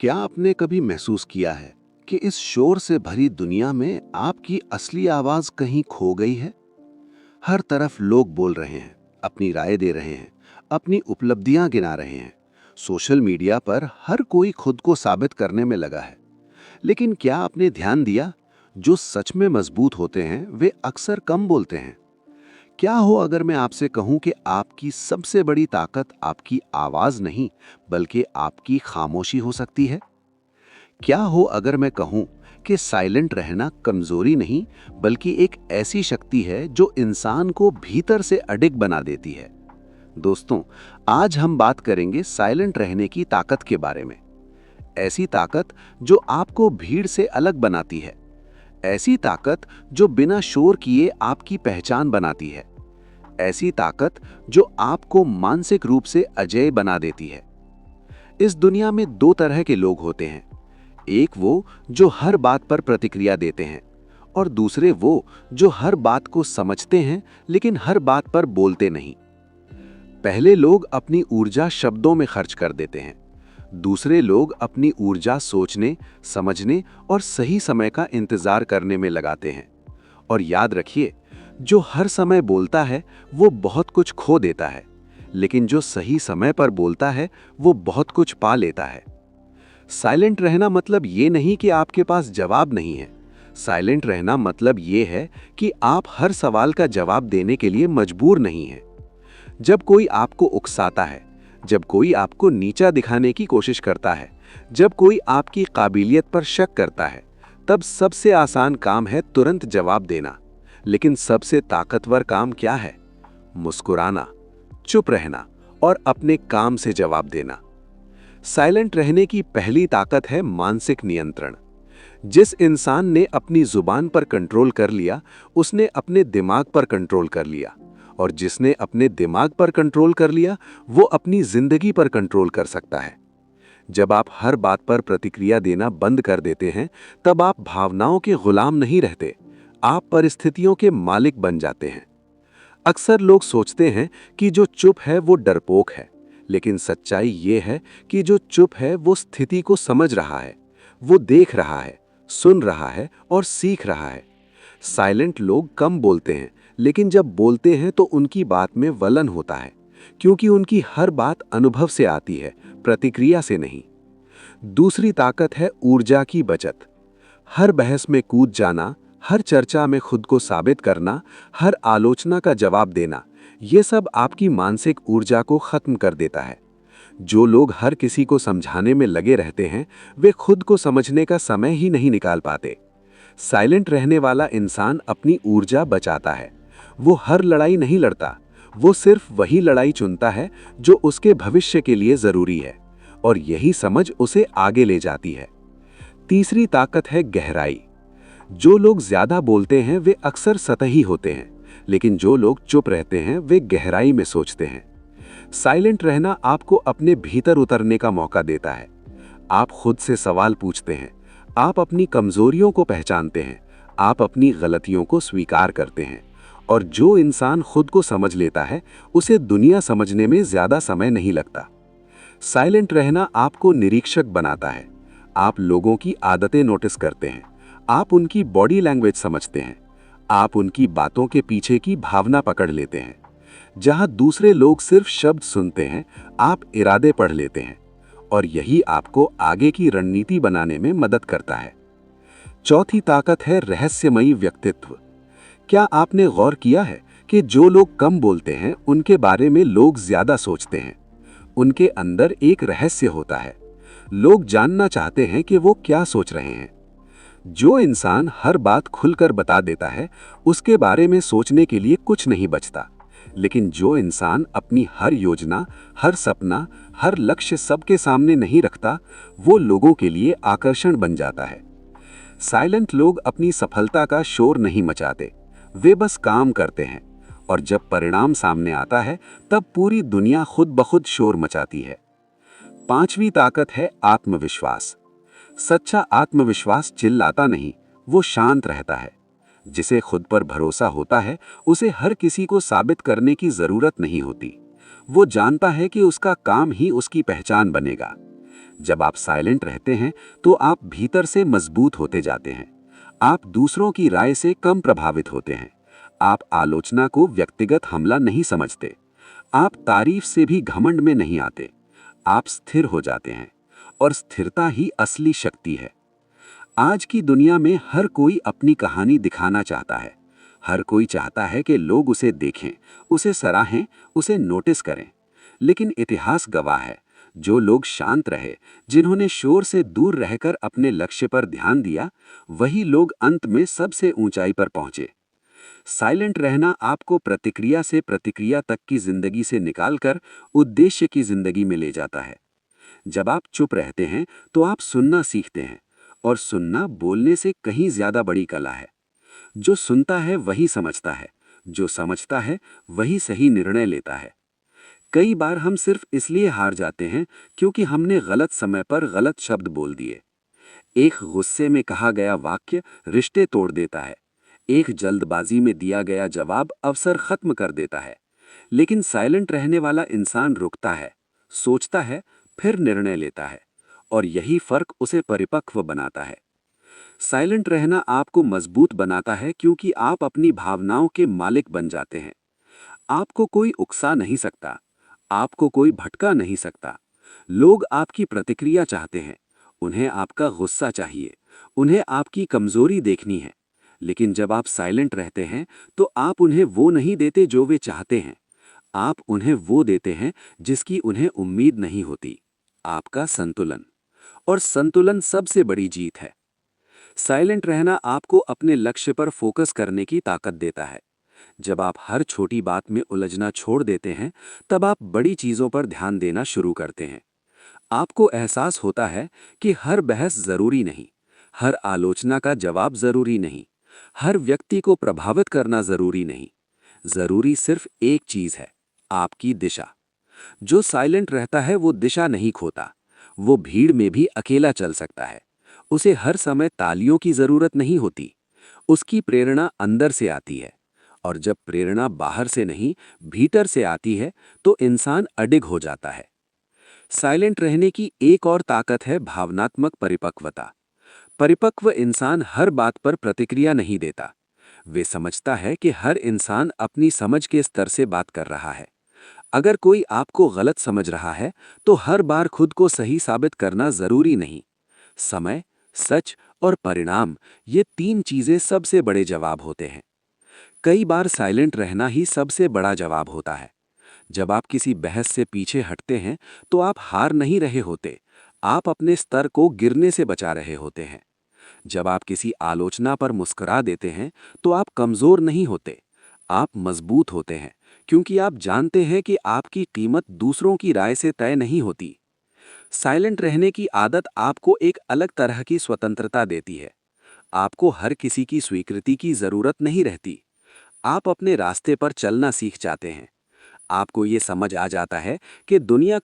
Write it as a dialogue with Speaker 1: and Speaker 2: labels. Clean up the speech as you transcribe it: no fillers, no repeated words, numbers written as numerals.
Speaker 1: क्या आपने कभी महसूस किया है कि इस शोर से भरी दुनिया में आपकी असली आवाज कहीं खो गई है? हर तरफ लोग बोल रहे हैं, अपनी राय दे रहे हैं, अपनी उपलब्धियां गिना रहे हैं। सोशल मीडिया पर हर कोई खुद को साबित करने में लगा है। लेकिन क्या आपने ध्यान दिया, जो सच में मजबूत होते हैं वे अक्सर कम बोलते हैं। क्या हो अगर मैं आपसे कहूं कि आपकी सबसे बड़ी ताकत आपकी आवाज नहीं, बल्कि आपकी खामोशी हो सकती है? क्या हो अगर मैं कहूं कि साइलेंट रहना कमजोरी नहीं, बल्कि एक ऐसी शक्ति है जो इंसान को भीतर से अडिग बना देती है। दोस्तों, आज हम बात करेंगे साइलेंट रहने की ताकत के बारे में। ऐसी ताकत जो आपको भीड़ से अलग बनाती है। ऐसी ताकत जो बिना शोर किए आपकी पहचान बनाती है। ऐसी ताकत जो आपको मानसिक रूप से अजेय बना देती है। इस दुनिया में दो तरह के लोग होते हैं। एक वो जो हर बात पर प्रतिक्रिया देते हैं, और दूसरे वो जो हर बात को समझते हैं लेकिन हर बात पर बोलते नहीं। पहले लोग अपनी ऊर्जा शब्दों में खर्च कर देते हैं। दूसरे लोग अपनी ऊर्जा सोचने, समझने और सही समय का इंतजार करने में लगाते हैं। और याद रखिए, जो हर समय बोलता है वो बहुत कुछ खो देता है, लेकिन जो सही समय पर बोलता है वो बहुत कुछ पा लेता है। साइलेंट रहना मतलब ये नहीं कि आपके पास जवाब नहीं है। साइलेंट रहना मतलब ये है कि आप हर सवाल का जवाब देने के लिए मजबूर नहीं हैं। जब कोई आपको उकसाता है, जब कोई आपको नीचा दिखाने की कोशिश करता है, जब कोई आपकी काबिलियत पर शक करता है, तब सबसे आसान काम है तुरंत जवाब देना। लेकिन सबसे ताकतवर काम क्या है? मुस्कुराना, चुप रहना और अपने काम से जवाब देना। साइलेंट रहने की पहली ताकत है मानसिक नियंत्रण। जिस इंसान ने अपनी जुबान पर कंट्रोल कर लिया, उसने अपने दिमाग पर कंट्रोल कर लिया, और जिसने अपने दिमाग पर कंट्रोल कर लिया, वो अपनी जिंदगी पर कंट्रोल कर सकता है। जब आप हर बात पर प्रतिक्रिया देना बंद कर देते हैं, तब आप भावनाओं के गुलाम नहीं रहते, आप परिस्थितियों के मालिक बन जाते हैं। अक्सर लोग सोचते हैं कि जो चुप है वो डरपोक है, लेकिन सच्चाई ये है कि जो चुप है वो स्थिति को समझ रहा है, वो देख रहा है, सुन रहा है और सीख रहा है। साइलेंट लोग कम बोलते हैं, लेकिन जब बोलते हैं तो उनकी बात में वलन होता है, क्योंकि उनकी हर बात अनुभव से आती है, प्रतिक्रिया से नहीं। दूसरी ताकत है ऊर्जा की बचत। हर बहस में कूद जाना, हर चर्चा में खुद को साबित करना, हर आलोचना का जवाब देना, ये सब आपकी मानसिक ऊर्जा को खत्म कर देता है। जो लोग हर किसी को समझाने में लगे रहते हैं, वे खुद को समझने का समय ही नहीं निकाल पाते। साइलेंट रहने वाला इंसान अपनी ऊर्जा बचाता है। वो हर लड़ाई नहीं लड़ता, वो सिर्फ वही लड़ाई चुनता है जो उसके भविष्य के लिए जरूरी है, और यही समझ उसे आगे ले जाती है। तीसरी ताकत है गहराई। जो लोग ज्यादा बोलते हैं वे अक्सर सतही होते हैं, लेकिन जो लोग चुप रहते हैं वे गहराई में सोचते हैं। साइलेंट रहना आपको अपने भीतर उतरने का मौका देता है। आप खुद से सवाल पूछते हैं, आप अपनी कमजोरियों को पहचानते हैं, आप अपनी गलतियों को स्वीकार करते हैं। और जो इंसान खुद को समझ लेता है, उसे दुनिया समझने में ज्यादा समय नहीं लगता। साइलेंट रहना आपको निरीक्षक बनाता है। आप लोगों की आदतें नोटिस करते हैं, आप उनकी बॉडी लैंग्वेज समझते हैं, आप उनकी बातों के पीछे की भावना पकड़ लेते हैं। जहां दूसरे लोग सिर्फ शब्द सुनते हैं, आप इरादे पढ़ लेते हैं, और यही आपको आगे की रणनीति बनाने में मदद करता है। चौथी ताकत है रहस्यमयी व्यक्तित्व। क्या आपने गौर किया है कि जो लोग कम बोलते हैं उनके बारे में लोग ज्यादा सोचते हैं? उनके अंदर एक रहस्य होता है। लोग जानना चाहते हैं कि वो क्या सोच रहे हैं। जो इंसान हर बात खुलकर बता देता है, उसके बारे में सोचने के लिए कुछ नहीं बचता। लेकिन जो इंसान अपनी हर योजना, हर सपना, हर लक्ष्य सबके सामने नहीं रखता, वो लोगों के लिए आकर्षण बन जाता है। साइलेंट लोग अपनी सफलता का शोर नहीं मचाते, वे बस काम करते हैं, और जब परिणाम सामने आता है तब पूरी दुनिया खुद ब खुद शोर मचाती है। पांचवी ताकत है आत्मविश्वास। सच्चा आत्मविश्वास चिल्लाता नहीं, वो शांत रहता है। जिसे खुद पर भरोसा होता है, उसे हर किसी को साबित करने की जरूरत नहीं होती। वो जानता है कि उसका काम ही उसकी पहचान बनेगा।
Speaker 2: जब आप साइलेंट रहते हैं तो आप भीतर से मजबूत होते जाते हैं। आप दूसरों की राय से कम प्रभावित होते हैं। आप आलोचना को व्यक्तिगत हमला नहीं समझते। आप तारीफ से भी घमंड में नहीं आते। आप स्थिर हो जाते हैं, और स्थिरता ही असली शक्ति है। आज की दुनिया में हर कोई अपनी कहानी दिखाना चाहता है। हर कोई चाहता है कि लोग उसे देखें, उसे सराहें, उसे नोटिस करें। लेकिन इतिहास गवाह है, जो लोग शांत रहे, जिन्होंने शोर से दूर रहकर अपने लक्ष्य पर ध्यान दिया, वही लोग अंत में सबसे ऊंचाई पर पहुंचे। साइलेंट रहना आपको प्रतिक्रिया से प्रतिक्रिया तक की जिंदगी से निकालकर उद्देश्य की जिंदगी में ले जाता है। जब आप चुप रहते हैं तो आप सुनना सीखते हैं, और सुनना बोलने से कहीं ज्यादा बड़ी कला है। जो सुनता है वही समझता है, जो समझता है वही सही निर्णय लेता है। कई बार हम सिर्फ इसलिए हार जाते हैं क्योंकि हमने गलत समय पर गलत शब्द बोल दिए। एक गुस्से में कहा गया वाक्य रिश्ते तोड़ देता है। एक जल्दबाजी में दिया गया जवाब अवसर खत्म कर देता है। लेकिन साइलेंट रहने वाला इंसान रुकता है, सोचता है, फिर निर्णय लेता है, और यही फर्क उसे परिपक्व बनाता है। साइलेंट रहना आपको मजबूत बनाता है क्योंकि आप अपनी भावनाओं के मालिक बन जाते हैं। आपको कोई उकसा नहीं सकता, आपको कोई भटका नहीं सकता। लोग आपकी प्रतिक्रिया चाहते हैं, उन्हें आपका गुस्सा चाहिए, उन्हें आपकी कमजोरी देखनी है। लेकिन जब आप साइलेंट रहते हैं तो आप उन्हें वो नहीं देते जो वे चाहते हैं। आप उन्हें वो देते हैं जिसकी उन्हें उम्मीद नहीं होती। आपका संतुलन। और संतुलन सबसे बड़ी जीत है। साइलेंट रहना आपको अपने लक्ष्य पर फोकस करने की ताकत देता है। जब आप हर छोटी बात में उलझना छोड़ देते हैं, तब आप बड़ी चीजों पर ध्यान देना शुरू करते हैं। आपको एहसास होता है कि हर बहस जरूरी नहीं, हर आलोचना का जवाब जरूरी नहीं, हर व्यक्ति को प्रभावित करना जरूरी नहीं। जरूरी सिर्फ एक चीज है, आपकी दिशा। जो साइलेंट रहता है वो दिशा नहीं खोता। वो भीड़ में भी अकेला चल सकता है। उसे हर समय तालियों की जरूरत नहीं होती। उसकी प्रेरणा अंदर से आती है। और जब प्रेरणा बाहर से नहीं, भीतर से आती है, तो इंसान अडिग हो जाता है। साइलेंट रहने की एक और ताकत है भावनात्मक परिपक्वता। परिपक्व इंसान हर बात पर प्रतिक्रिया नहीं देता। वे समझता है कि हर इंसान अपनी समझ के स्तर से बात कर रहा है। अगर कोई आपको गलत समझ रहा है, तो हर बार खुद को सही साबित करना जरूरी नहीं। समय, सच और परिणाम, ये तीन चीजें सबसे बड़े जवाब होते हैं। कई बार साइलेंट रहना ही सबसे बड़ा जवाब होता है। जब आप किसी बहस से पीछे हटते हैं, तो आप हार नहीं रहे होते, आप अपने स्तर को गिरने से बचा रहे होते हैं। जब आप किसी आलोचना पर मुस्कुरा देते हैं, तो आप कमजोर नहीं होते, आप मजबूत होते हैं, क्योंकि आप जानते हैं कि आपकी कीमत दूसरों की राय से तय नहीं होती। साइलेंट रहने की आदत आपको एक अलग तरह की स्वतंत्रता देती है। आपको हर किसी की स्वीकृति की जरूरत नहीं रहती। आप अपने रास्ते पर चलना सीख जाते हैं। आपको ये समझ आ जाता है कि दुनिया